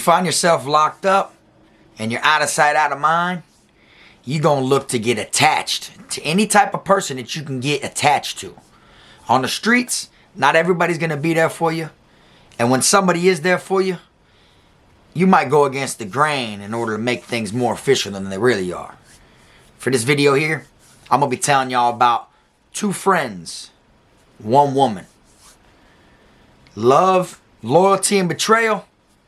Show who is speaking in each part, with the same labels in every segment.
Speaker 1: find yourself locked up and you're out of sight, out of mind, you're going to look to get attached to any type of person that you can get attached to. On the streets, not everybody's going to be there for you. And when somebody is there for you, you might go against the grain in order to make things more official than they really are. For this video here, I'm going to be telling y'all about 2 friends, 1 woman. Love, loyalty, and betrayal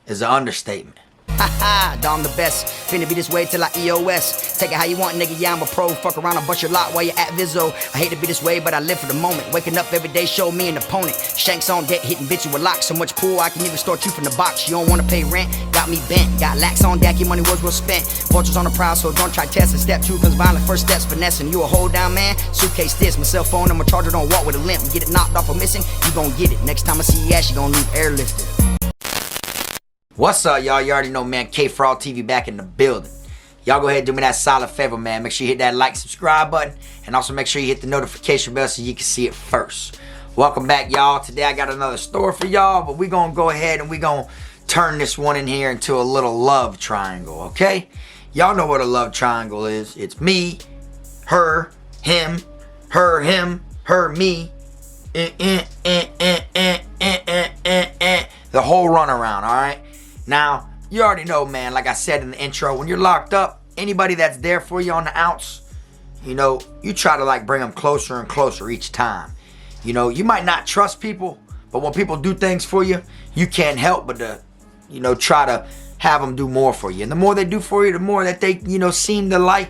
Speaker 1: is an understatement.
Speaker 2: Haha, Dom the best. Finna be this way till I EOS. Take it how you want, nigga. Yeah, I'm a pro. Fuck around and bust your lot while you're at Vizzo. I hate to be this way, but I live for the moment. Waking up every day, show me an opponent. Shanks on deck, hitting bitches with locks. So much pool, I can even start you from the box. You don't wanna pay rent, got me bent. Got lax on deck, your money was well spent. Vultures on the prowl, so don't try testing. Step 2 comes violent, first steps finessing. You a hold down man, suitcase this. My cell phone and my charger don't walk with a limp. Get it knocked off or missing, you gon' get it. Next time I see your ass, you gon' leave airlifted.
Speaker 1: What's up, y'all? You already know, man. K for All TV back in the building. Y'all go ahead and do me that solid favor, man. Make sure you hit that like, subscribe button. And also make sure you hit the notification bell so you can see it first. Welcome back, y'all. Today I got another story for y'all. But we're going to go ahead and we're going to turn this one in here into a little love triangle, okay? Y'all know what a love triangle is. It's me, her, him, her, me. The whole runaround, all right? Now, you already know, man, like I said in the intro, when you're locked up, anybody that's there for you on the outs, you know, you try to like bring them closer and closer each time. You know, you might not trust people, but when people do things for you, you can't help but to, you know, try to have them do more for you. And the more they do for you, the more that they, you know, seem to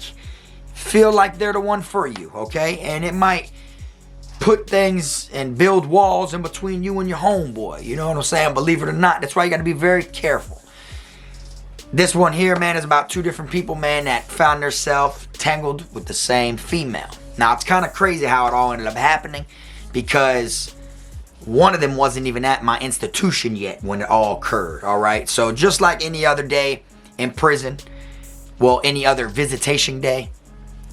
Speaker 1: feel like they're the one for you, okay? And it might put things and build walls in between you and your homeboy. You know what I'm saying? Believe it or not, that's why you got to be very careful. This one here, man, is about 2 different people, man, that found themselves tangled with the same female. Now, it's kind of crazy how it all ended up happening because one of them wasn't even at my institution yet when it all occurred, all right? So just like any other day in prison, well, any other visitation day,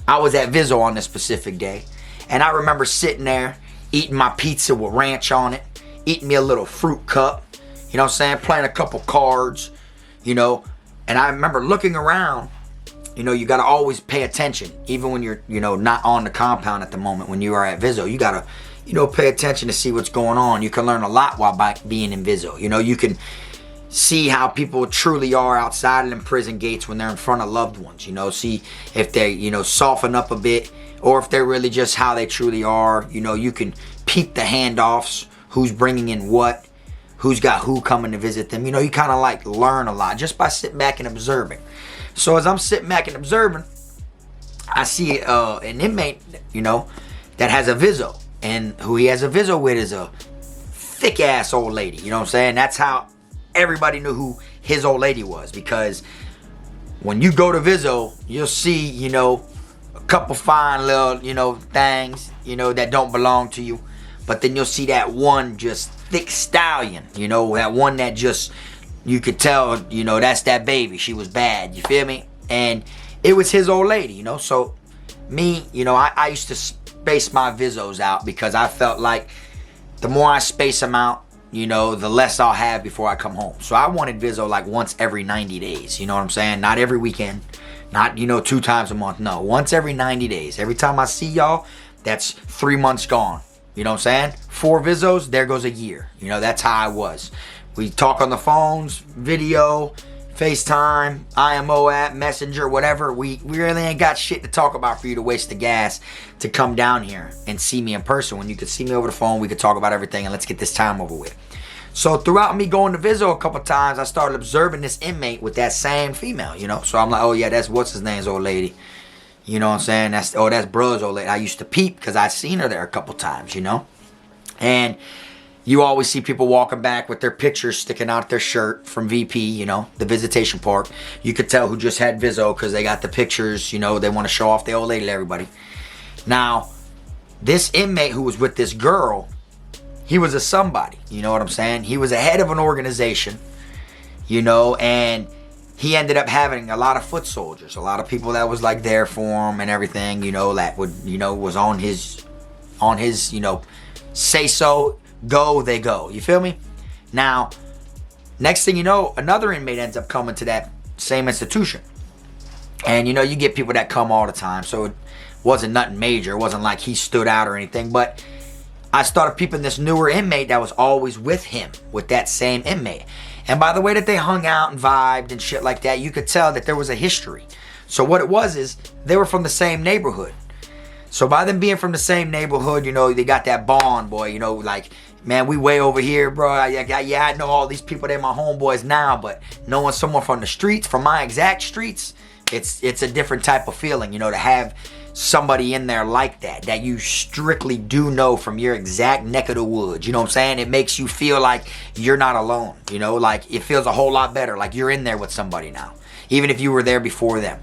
Speaker 1: I was at Vizzo on this specific day. And I remember sitting there, eating my pizza with ranch on it, eating me a little fruit cup, you know what I'm saying, playing a couple cards, you know. And I remember looking around, you know, you got to always pay attention, even when you're, you know, not on the compound at the moment. When you are at Vizzo, you got to, you know, pay attention to see what's going on. You can learn a lot while being in Vizzo. You know, you can see how people truly are outside of them prison gates when they're in front of loved ones, you know, see if they, you know, soften up a bit. Or if they're really just how they truly are. You know, you can peep the handoffs, who's bringing in what, who's got who coming to visit them. You know, you kind of like learn a lot just by sitting back and observing. So as I'm sitting back and observing, I see an inmate, you know, that has a Vizzo. And who he has a Vizzo with is a thick ass old lady. You know what I'm saying? That's how everybody knew who his old lady was. Because when you go to Vizzo, you'll see, you know, couple fine little, you know, things, you know, that don't belong to you. But then you'll see that one just thick stallion, you know, that one that just, you could tell, you know, that's that baby. She was bad, you feel me? And it was his old lady, you know. So me, you know, I used to space my Vizzos out because I felt like the more I space them out, you know, the less I'll have before I come home. So I wanted Vizzo like once every 90 days, you know what I'm saying? Not every weekend. Not, you know, 2 times a month. No, once every 90 days. Every time I see y'all, that's 3 months gone. You know what I'm saying? 4 Vizzos, there goes a year. You know, that's how I was. We talk on the phones, video, FaceTime, IMO app, Messenger, whatever. We really ain't got shit to talk about for you to waste the gas to come down here and see me in person. When you could see me over the phone, we could talk about everything and let's get this time over with. So throughout me going to Vizzo a couple times, I started observing this inmate with that same female, you know. So I'm like, oh yeah, that's what's his name's old lady. You know what I'm saying? That's bruh's old lady. I used to peep because I seen her there a couple times, you know. And you always see people walking back with their pictures sticking out their shirt from VP, you know, the visitation park. You could tell who just had Vizzo because they got the pictures, you know, they want to show off the old lady to everybody. Now, this inmate who was with this girl, he was a somebody, you know what I'm saying? He was a head of an organization, you know, and he ended up having a lot of foot soldiers, a lot of people that was like there for him and everything, you know, that would, you know, was on his, you know, say so, go, they go. You feel me? Now, Next thing you know, another inmate ends up coming to that same institution. And you know, you get people that come all the time, so it wasn't nothing major. It wasn't like he stood out or anything, but I started peeping this newer inmate that was always with him, with that same inmate. And by the way that they hung out and vibed and shit like that, you could tell that there was a history. So what it was is, they were from the same neighborhood. So by them being from the same neighborhood, you know, they got that bond, boy, you know, like, man, we way over here, bro. Yeah, I know all these people, they're my homeboys now, but knowing someone from the streets, from my exact streets, it's a different type of feeling, you know, to have somebody in there like that you strictly do know from your exact neck of the woods. You know what I'm saying? It makes you feel like you're not alone, you know, like it feels a whole lot better, like you're in there with somebody now, even if you were there before them.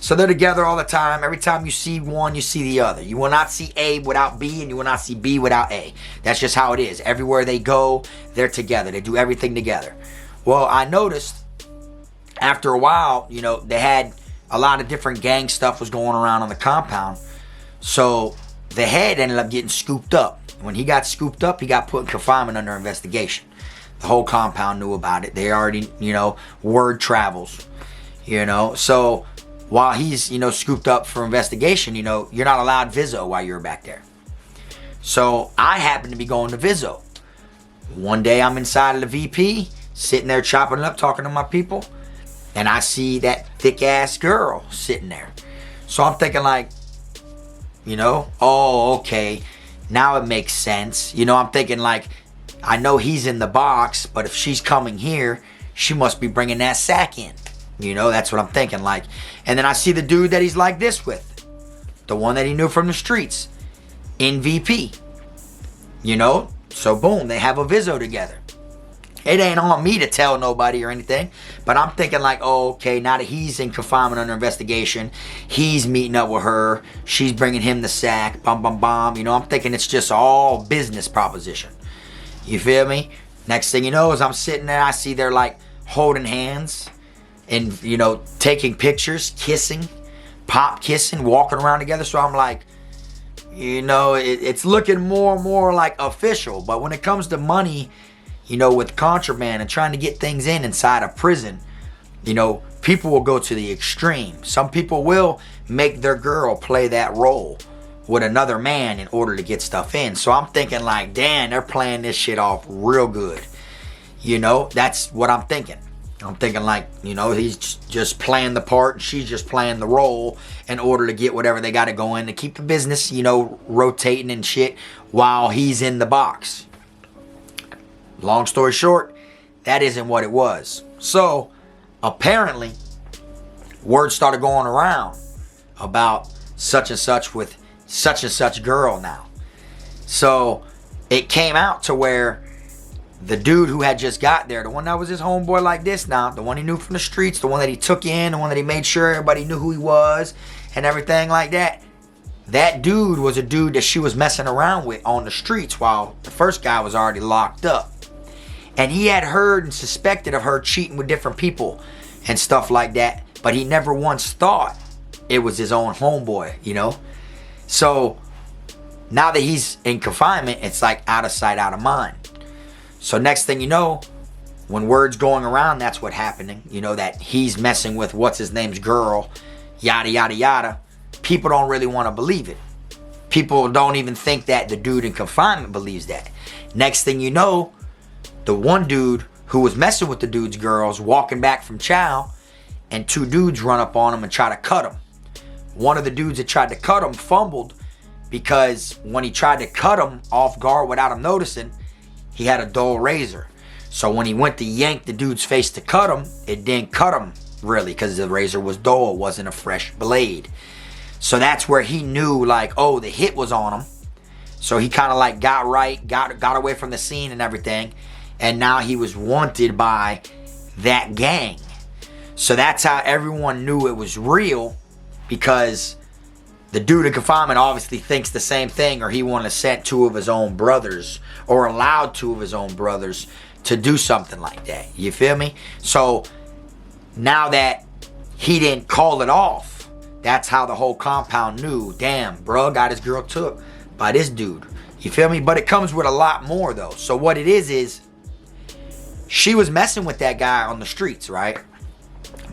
Speaker 1: So they're together all the time. Every time you see one, you see the other. You will not see A without B, and you will not see B without A. That's just how it is. Everywhere they go, they're together. They do everything together. Well, I noticed after a while, you know, they had a lot of different gang stuff was going around on the compound. So the head ended up getting scooped up. When he got scooped up, he got put in confinement under investigation. The whole compound knew about it. They already, you know, word travels, you know. So while he's, you know, scooped up for investigation, you know, you're not allowed Vizzo while you're back there. So I happen to be going to Vizzo. One day I'm inside of the VP, sitting there chopping it up, talking to my people, and I see that thick ass girl sitting there. So I'm thinking like, you know, oh, okay, now it makes sense. You know, I'm thinking like, I know he's in the box, but if she's coming here, she must be bringing that sack in. You know, that's what I'm thinking like. And then I see the dude that he's like this with, the one that he knew from the streets, in VP. You know, so boom, they have a Vizzo together. It ain't on me to tell nobody or anything, but I'm thinking like, oh, okay, now that he's in confinement under investigation, he's meeting up with her, she's bringing him the sack, bum, bum, bum. You know, I'm thinking it's just all business proposition. You feel me? Next thing you know is I'm sitting there, I see they're like holding hands and, you know, taking pictures, kissing, pop kissing, walking around together. So I'm like, you know, it's looking more and more like official. But when it comes to money, you know, with contraband and trying to get things inside a prison, you know, people will go to the extreme. Some people will make their girl play that role with another man in order to get stuff in. So I'm thinking like, damn, they're playing this shit off real good. You know, that's what I'm thinking. I'm thinking like, you know, he's just playing the part and she's just playing the role in order to get whatever they got to go in to keep the business, you know, rotating and shit while he's in the box. Long story short, that isn't what it was. So apparently, word started going around about such and such with such and such girl now. So it came out to where the dude who had just got there, the one that was his homeboy like this now, the one he knew from the streets, the one that he took in, the one that he made sure everybody knew who he was and everything like that, that dude was a dude that she was messing around with on the streets while the first guy was already locked up. And he had heard and suspected of her cheating with different people and stuff like that, but he never once thought it was his own homeboy, you know? So now that he's in confinement, it's like out of sight, out of mind. So next thing you know, when word's going around, that's what's happening. You know, that he's messing with what's his name's girl, yada, yada, yada. People don't really want to believe it. People don't even think that the dude in confinement believes that. Next thing you know, the one dude who was messing with the dude's girls walking back from chow, and two dudes run up on him and try to cut him. One of the dudes that tried to cut him fumbled because when he tried to cut him off guard without him noticing, he had a dull razor. So when he went to yank the dude's face to cut him, it didn't cut him really because the razor was dull. It wasn't a fresh blade. So that's where he knew like, oh, the hit was on him. So he kind of like got away from the scene and everything. And now he was wanted by that gang. So that's how everyone knew it was real, because the dude in confinement obviously thinks the same thing, or he wouldn't have sent two of his own brothers or allowed two of his own brothers to do something like that. You feel me? So now that he didn't call it off, that's how the whole compound knew, damn, bro got his girl took by this dude. You feel me? But it comes with a lot more though. So what it is she was messing with that guy on the streets, right?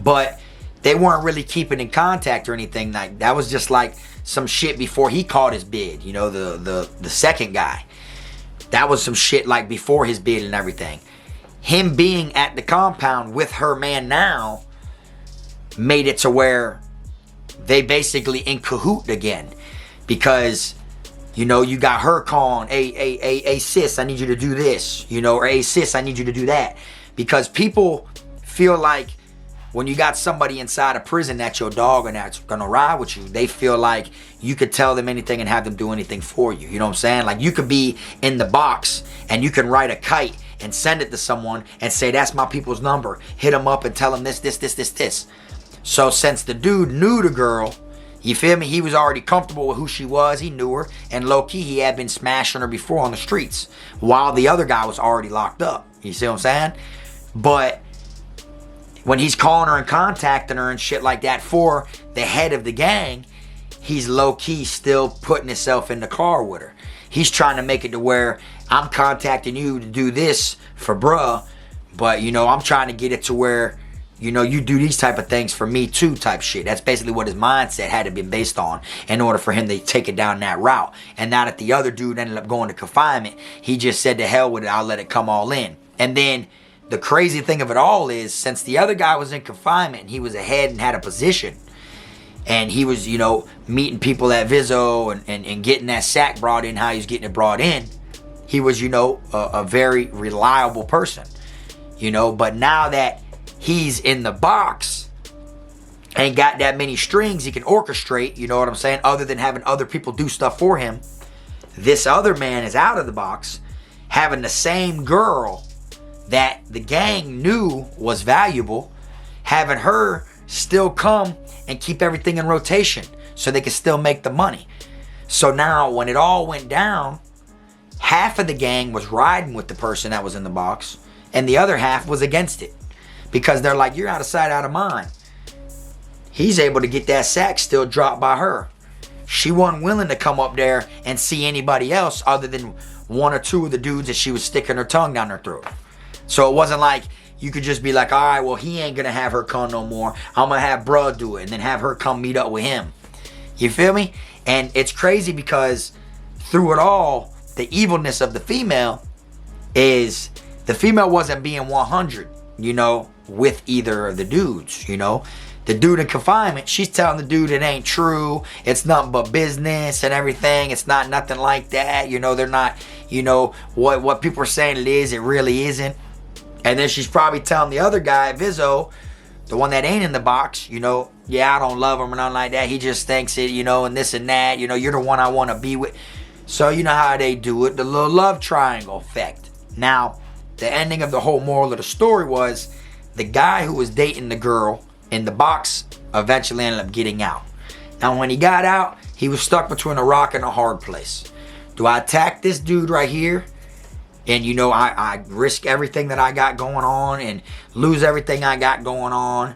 Speaker 1: But they weren't really keeping in contact or anything. Like that was just like some shit before he caught his bid, you know, the second guy. That was some shit like before his bid and everything. Him being at the compound with her man now made it to where they basically in cahoot again. Because, you know, you got her calling, hey sis, I need you to do this, you know, or hey sis, I need you to do that. Because people feel like when you got somebody inside a prison that's your dog and that's gonna ride with you, they feel like you could tell them anything and have them do anything for you. You know what I'm saying? Like you could be in the box and you can write a kite and send it to someone and say, that's my people's number. Hit them up and tell them this. So since the dude knew the girl, you feel me? He was already comfortable with who she was. He knew her. And low-key, he had been smashing her before on the streets while the other guy was already locked up. You see what I'm saying? But when he's calling her and contacting her and shit like that for the head of the gang, he's low-key still putting himself in the car with her. He's trying to make it to where I'm contacting you to do this for bruh, but, you know, I'm trying to get it to where, you know, you do these type of things for me too type shit. That's basically what his mindset had to be based on in order for him to take it down that route. And now that the other dude ended up going to confinement, he just said to hell with it, I'll let it come all in. And then the crazy thing of it all is, since the other guy was in confinement and he was ahead and had a position, and he was, you know, meeting people at Vizzo and getting that sack brought in, how he was getting it brought in, he was, you know, a very reliable person, you know. But now that he's in the box, ain't got that many strings he can orchestrate, you know what I'm saying, other than having other people do stuff for him. This other man is out of the box, having the same girl that the gang knew was valuable, having her still come and keep everything in rotation so they could still make the money. So now when it all went down, half of the gang was riding with the person that was in the box and the other half was against it, because they're like, you're out of sight, out of mind. He's able to get that sack still dropped by her. She wasn't willing to come up there and see anybody else other than one or two of the dudes that she was sticking her tongue down her throat. So it wasn't like you could just be like, all right, well, he ain't gonna have her come no more. I'm gonna have bruh do it and then have her come meet up with him. You feel me? And it's crazy because through it all, the evilness of the female is the female wasn't being 100, you know, with either of the dudes, you know. The dude in confinement, she's telling the dude it ain't true. It's nothing but business and everything. It's not nothing like that. You know, they're not, you know, what people are saying it is, it really isn't. And then she's probably telling the other guy, Vizzo, the one that ain't in the box, you know, yeah, I don't love him or nothing like that. He just thinks it, you know, and this and that. You know, you're the one I want to be with. So you know how they do it, the little love triangle effect. Now, the ending of the whole moral of the story was the guy who was dating the girl in the box eventually ended up getting out. Now, when he got out, he was stuck between a rock and a hard place. Do I attack this dude right here? And, you know, I risk everything that I got going on and lose everything I got going on,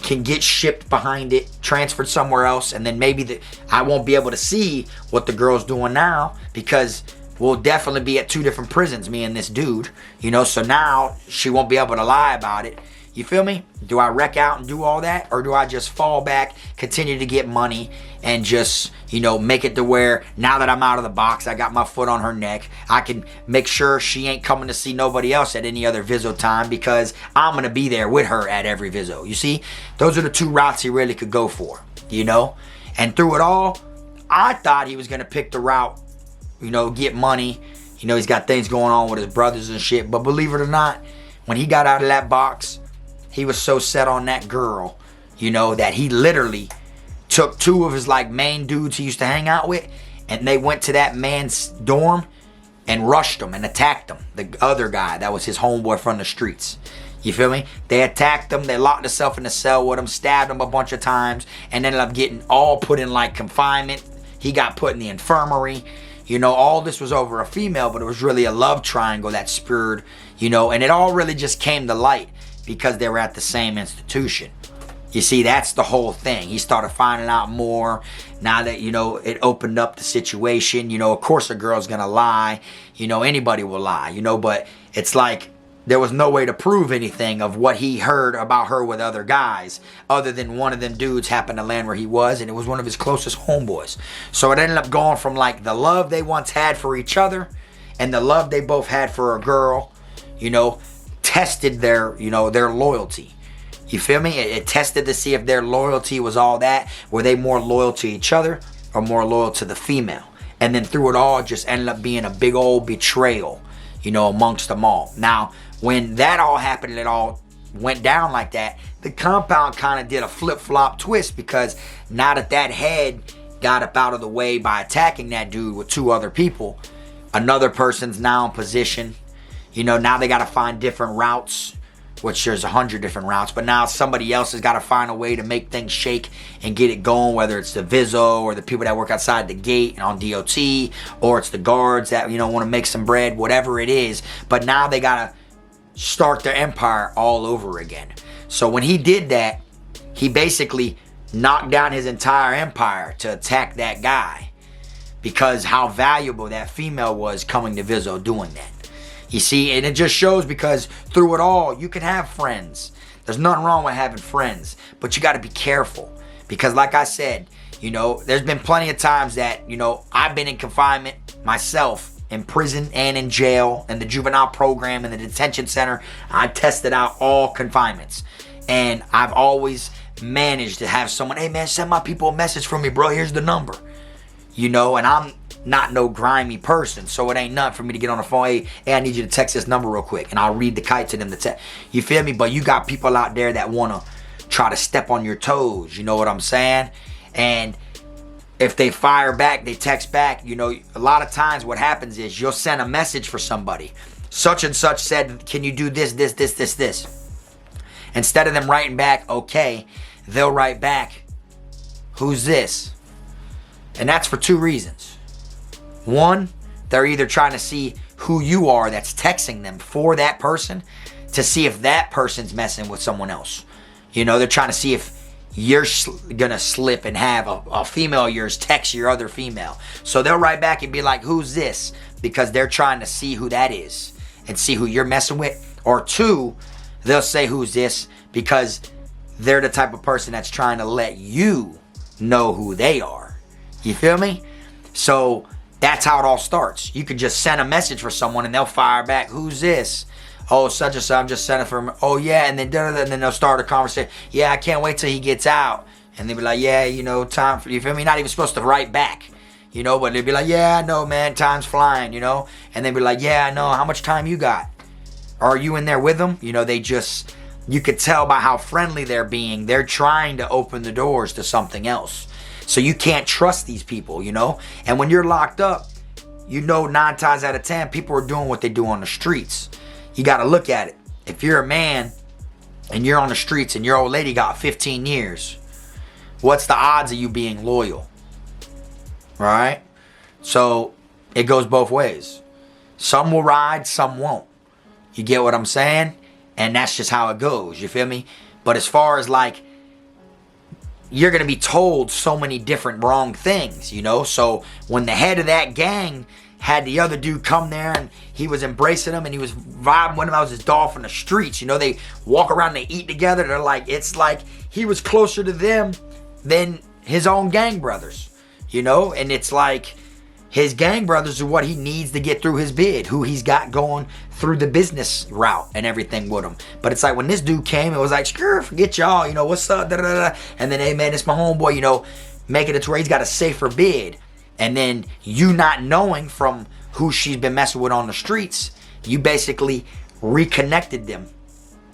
Speaker 1: can get shipped behind it, transferred somewhere else, and then maybe I won't be able to see what the girl's doing now because we'll definitely be at two different prisons, me and this dude, you know, so now she won't be able to lie about it. You feel me? Do I wreck out and do all that? Or do I just fall back, continue to get money, and just, you know, make it to where now that I'm out of the box, I got my foot on her neck, I can make sure she ain't coming to see nobody else at any other Vizzo time because I'm going to be there with her at every Vizzo. You see? Those are the two routes he really could go for, you know? And through it all, I thought he was going to pick the route, you know, get money. You know, he's got things going on with his brothers and shit. But believe it or not, when he got out of that box, he was so set on that girl, you know, that he literally took two of his like main dudes he used to hang out with, and they went to that man's dorm and rushed him and attacked him. The other guy that was his homeboy from the streets. You feel me? They attacked him. They locked themselves in the cell with him, stabbed him a bunch of times, and ended up getting all put in like confinement. He got put in the infirmary. You know, all this was over a female, but it was really a love triangle that spurred, you know, and it all really just came to light because they were at the same institution. You see, that's the whole thing. He started finding out more now that, you know, it opened up the situation. You know, of course a girl's gonna lie. You know, anybody will lie, you know, but it's like there was no way to prove anything of what he heard about her with other guys, other than one of them dudes happened to land where he was, and it was one of his closest homeboys. So it ended up going from like the love they once had for each other and the love they both had for a girl, you know, tested their, you know, their loyalty. You feel me? It tested to see if their loyalty was all that. Were they more loyal to each other or more loyal to the female? And then through it all, it just ended up being a big old betrayal, you know, amongst them all. Now, when that all happened and it all went down like that, the compound kind of did a flip-flop twist, because now that that head got up out of the way by attacking that dude with 2 other people, another person's now in position. You know, now they got to find different routes, which there's 100 different routes, but now somebody else has got to find a way to make things shake and get it going, whether it's the Vizzo or the people that work outside the gate and on DOT, or it's the guards that, you know, want to make some bread, whatever it is. But now they got to start their empire all over again. So when he did that, he basically knocked down his entire empire to attack that guy, because how valuable that female was coming to Vizzo doing that. You see, and it just shows, because through it all, you can have friends. There's nothing wrong with having friends, but you got to be careful, because like I said, you know, there's been plenty of times that, you know, I've been in confinement myself, in prison and in jail, in the juvenile program, in the detention center. I tested out all confinements, and I've always managed to have someone, hey man, send my people a message from me, bro, here's the number. You know, and I'm not no grimy person, so it ain't nothing for me to get on the phone, hey, I need you to text this number real quick, and I'll read the kite to them to text. You feel me? But you got people out there that want to try to step on your toes, you know what I'm saying? And if they fire back, they text back, you know, a lot of times what happens is you'll send a message for somebody. Such and such said, can you do this, this, this, this, this? Instead of them writing back, okay, they'll write back, who's this? And that's for 2 reasons. One, they're either trying to see who you are that's texting them for that person, to see if that person's messing with someone else. You know, they're trying to see if you're gonna slip and have a female of yours text your other female. So they'll write back and be like, who's this? Because they're trying to see who that is and see who you're messing with. Or 2, they'll say, who's this? Because they're the type of person that's trying to let you know who they are. You feel me? So that's how it all starts. You can just send a message for someone and they'll fire back, who's this? Oh, such and such, I'm just sending for him. Oh, yeah, and then they'll start a conversation. Yeah, I can't wait till he gets out. And they'll be like, yeah, you know, time for, you feel me? Not even supposed to write back, you know, but they'll be like, yeah, I know, man, time's flying, you know? And they'll be like, yeah, I know, how much time you got? Are you in there with them? You know, they just, you could tell by how friendly they're being. They're trying to open the doors to something else. So you can't trust these people, you know? And when you're locked up, you know 9 times out of 10, people are doing what they do on the streets. You got to look at it. If you're a man and you're on the streets and your old lady got 15 years, what's the odds of you being loyal? Right? So it goes both ways. Some will ride, some won't. You get what I'm saying? And that's just how it goes. You feel me? But as far as like, you're going to be told so many different wrong things, you know? So when the head of that gang had the other dude come there and he was embracing him and he was vibing with him, I was his dog from the streets, you know? They walk around, they eat together. They're like, it's like he was closer to them than his own gang brothers, you know? And it's like his gang brothers are what he needs to get through his bid, who he's got going through the business route and everything with him. But it's like when this dude came, it was like, screw, forget y'all, you know, what's up, da, da, da. And then, hey man, it's my homeboy, you know, making it to where he's got a safer bid. And then you not knowing from who she's been messing with on the streets, you basically reconnected them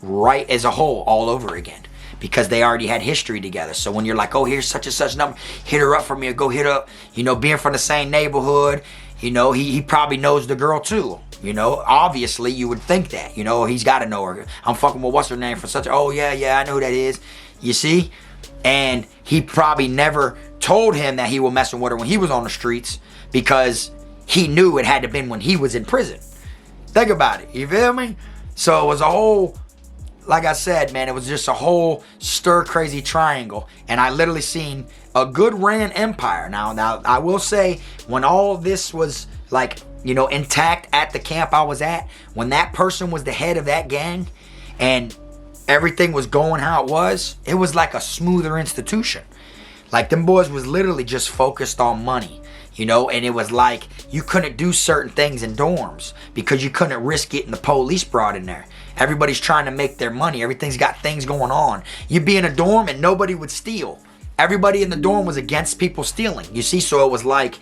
Speaker 1: right as a whole all over again, because they already had history together. So when you're like, oh, here's such and such number, hit her up for me, or go hit up, you know, being from the same neighborhood, you know, he probably knows the girl too. You know, obviously you would think that, you know, he's got to know her. I'm fucking with what's her name for such, oh yeah, I know who that is. You see? And he probably never told him that he was messing with her when he was on the streets, because he knew it had to been when he was in prison. Think about it. You feel me? So it was a whole, like I said, man, it was just a whole stir crazy triangle. And I literally seen a good ran empire. Now I will say, when all this was like intact at the camp I was at, when that person was the head of that gang and everything was going how it was like a smoother institution. Like, them boys was literally just focused on money, and it was like you couldn't do certain things in dorms because you couldn't risk getting the police brought in there. Everybody's trying to make their money. Everything's got things going on. You'd be in a dorm and nobody would steal. Everybody in the dorm was against people stealing. You see, so it was like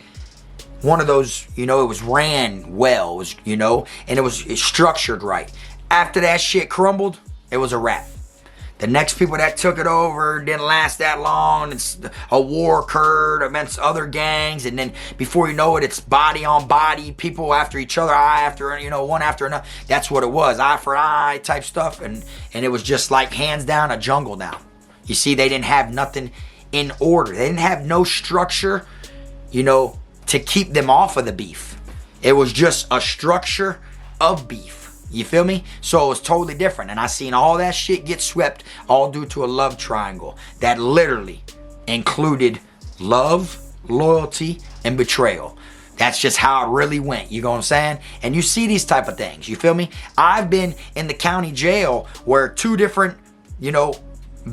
Speaker 1: one of those, it was ran well, and it was structured right. After that shit crumbled, it was a wrap. The next people that took it over didn't last that long. It's a war occurred against other gangs, and then before you know it, it's body on body, people after each other, eye after, one after another. That's what it was, eye for eye type stuff, and it was just like hands down a jungle now. You see, they didn't have nothing in order. They didn't have no structure, to keep them off of the beef. It was just a structure of beef. You feel me? So it was totally different. And I seen all that shit get swept all due to a love triangle that literally included love, loyalty, and betrayal. That's just how it really went. You know what I'm saying? And you see these type of things. You feel me? I've been in the county jail where two different,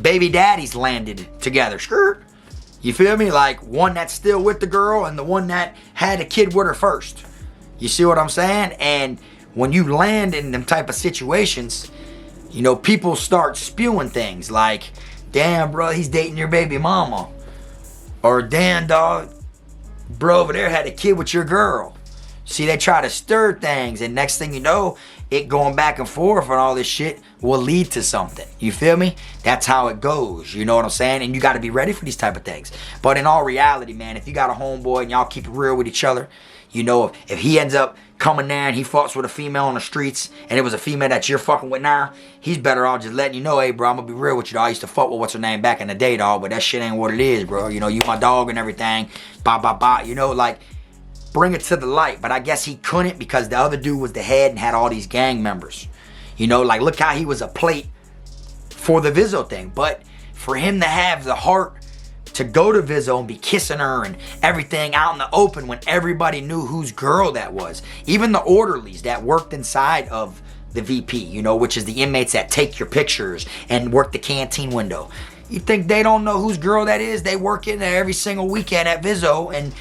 Speaker 1: baby daddies landed together. Skirt. You feel me? Like one that's still with the girl and the one that had a kid with her first. You see what I'm saying? And when you land in them type of situations, people start spewing things like, damn, bro, he's dating your baby mama. Or, damn, dog, bro over there had a kid with your girl. See, they try to stir things, and next thing you know, it going back and forth and all this shit will lead to something. You feel me? That's how it goes. You know what I'm saying? And you got to be ready for these type of things. But in all reality, man, if you got a homeboy and y'all keep it real with each other, if he ends up coming there and he fucks with a female on the streets and it was a female that you're fucking with now, he's better off just letting you know, hey, bro, I'm going to be real with you, dog. I used to fuck with what's her name back in the day, dog, but that shit ain't what it is, bro. You my dog and everything. Like, bring it to the light. But I guess he couldn't because the other dude was the head and had all these gang members. Like, look how he was a plate for the Vizzo thing. But for him to have the heart to go to Vizzo and be kissing her and everything out in the open when everybody knew whose girl that was. Even the orderlies that worked inside of the VP, which is the inmates that take your pictures and work the canteen window. You think they don't know whose girl that is? They work in there every single weekend at Vizzo and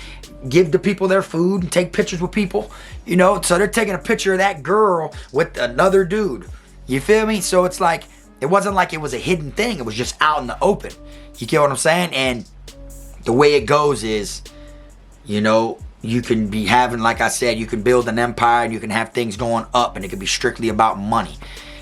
Speaker 1: give the people their food and take pictures with people. So they're taking a picture of that girl with another dude. You feel me? So it's like, it wasn't like it was a hidden thing. It was just out in the open. You get what I'm saying? And the way it goes is, you can be having, like I said, you can build an empire and you can have things going up and it can be strictly about money.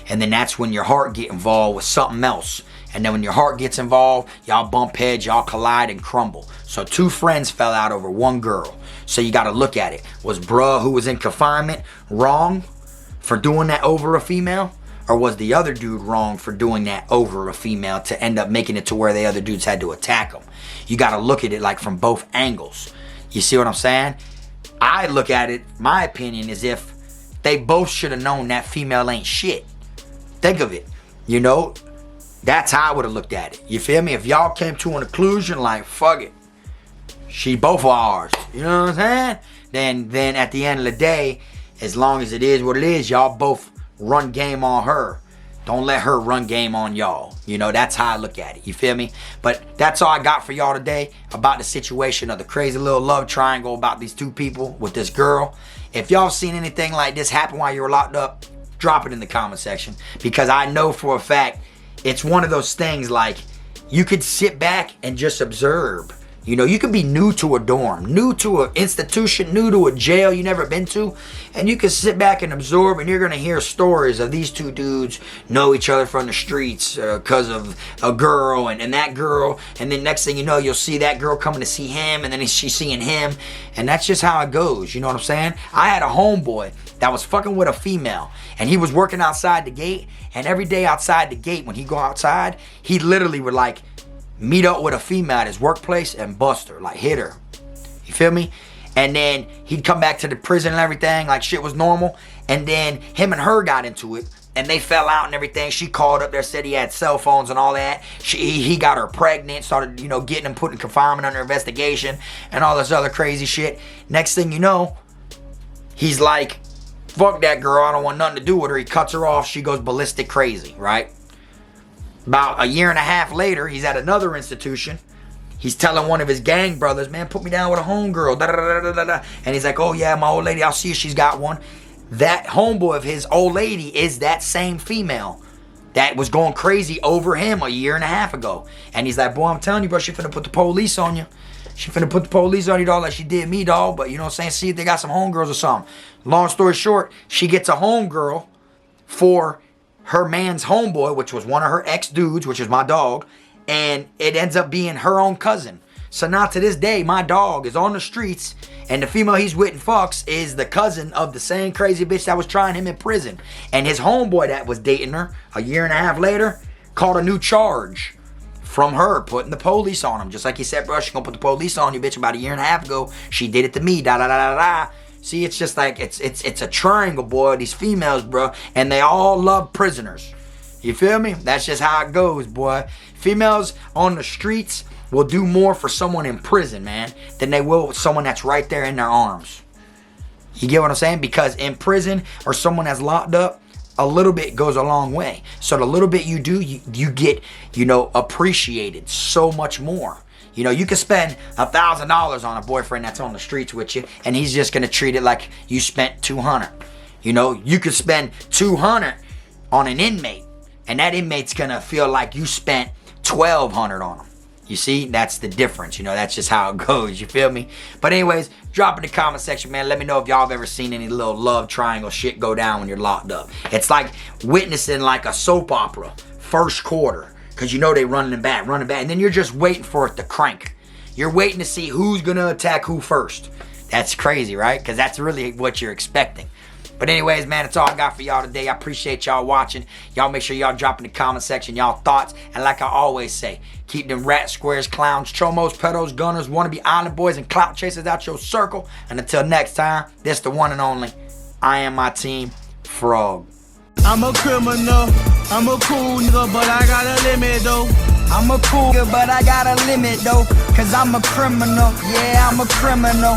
Speaker 1: And then that's when your heart get involved with something else. And then when your heart gets involved, y'all bump heads, y'all collide and crumble. So two friends fell out over one girl. So you got to look at it. Was bruh who was in confinement wrong for doing that over a female? Or was the other dude wrong for doing that over a female to end up making it to where the other dudes had to attack him? You got to look at it like from both angles. You see what I'm saying? I look at it, my opinion is if they both should have known that female ain't shit. Think of it. That's how I would have looked at it. You feel me? If y'all came to an conclusion like, fuck it, she both are ours. You know what I'm saying? Then at the end of the day, as long as it is what it is, y'all both run game on her. Don't let her run game on y'all. That's how I look at it. You feel me? But that's all I got for y'all today about the situation of the crazy little love triangle about these two people with this girl. If y'all seen anything like this happen while you were locked up, drop it in the comment section. Because I know for a fact, it's one of those things like you could sit back and just observe. You could be new to a dorm, new to an institution, new to a jail you never been to, and you can sit back and absorb, and you're going to hear stories of these two dudes know each other from the streets because of a girl and that girl, and then next thing you know, you'll see that girl coming to see him, and then she's seeing him, and that's just how it goes, you know what I'm saying? I had a homeboy that was fucking with a female, and he was working outside the gate, and every day outside the gate, when he go outside, he literally would like meet up with a female at his workplace and bust her, like hit her. You feel me? And then he'd come back to the prison and everything, like shit was normal. And then him and her got into it, and they fell out and everything. She called up there, said he had cell phones and all that. He got her pregnant, started, getting him put in confinement under investigation and all this other crazy shit. Next thing you know, he's like, fuck that girl, I don't want nothing to do with her. He cuts her off, she goes ballistic crazy, right? About a year and a half later, he's at another institution. He's telling one of his gang brothers, man, put me down with a homegirl, da-da-da-da-da-da. And he's like, oh yeah, my old lady, I'll see if she's got one. That homeboy of his old lady is that same female that was going crazy over him a year and a half ago. And he's like, boy, I'm telling you, bro, she finna put the police on you. She finna put the police on you, dog, like she did me, dog. But you know what I'm saying? See if they got some homegirls or something. Long story short, she gets a homegirl for her man's homeboy, which was one of her ex-dudes, which is my dog. And it ends up being her own cousin. So now to this day, my dog is on the streets, and the female he's with and fucks is the cousin of the same crazy bitch that was trying him in prison. And his homeboy that was dating her a year and a half later caught a new charge from her putting the police on him. Just like he said, bro, she gonna put the police on you, bitch, about a year and a half ago. She did it to me, da-da-da-da-da. See, it's just like, it's a triangle, boy, these females, bro, and they all love prisoners. You feel me? That's just how it goes, boy. Females on the streets will do more for someone in prison, man, than they will with someone that's right there in their arms. You get what I'm saying? Because in prison or someone that's locked up, a little bit goes a long way. So the little bit you do, you get, you know, appreciated so much more. You know, you can spend $1,000 on a boyfriend that's on the streets with you, and he's just gonna treat it like you spent $200. You know, you could spend $200 on an inmate, and that inmate's gonna feel like you spent $1,200 on him. You see, that's the difference. You know, that's just how it goes. You feel me? But anyways, drop in the comment section, man. Let me know if y'all have ever seen any little love triangle shit go down when you're locked up. It's like witnessing like a soap opera, first quarter. Because you know they running back. And then you're just waiting for it to crank. You're waiting to see who's going to attack who first. That's crazy, right? Because that's really what you're expecting. But anyways, man, that's all I got for y'all today. I appreciate y'all watching. Y'all make sure y'all drop in the comment section y'all thoughts. And like I always say, keep them rats, squares, clowns, chomos, pedos, gunners, wannabe island boys, and clout chasers out your circle. And until next time, this the one and only. I am my team, Frog.
Speaker 3: I'm a criminal, I'm a cool nigga, but I got a limit though.
Speaker 2: I'm a cool nigga, but I got a limit though. Cause I'm a criminal, yeah, I'm a criminal.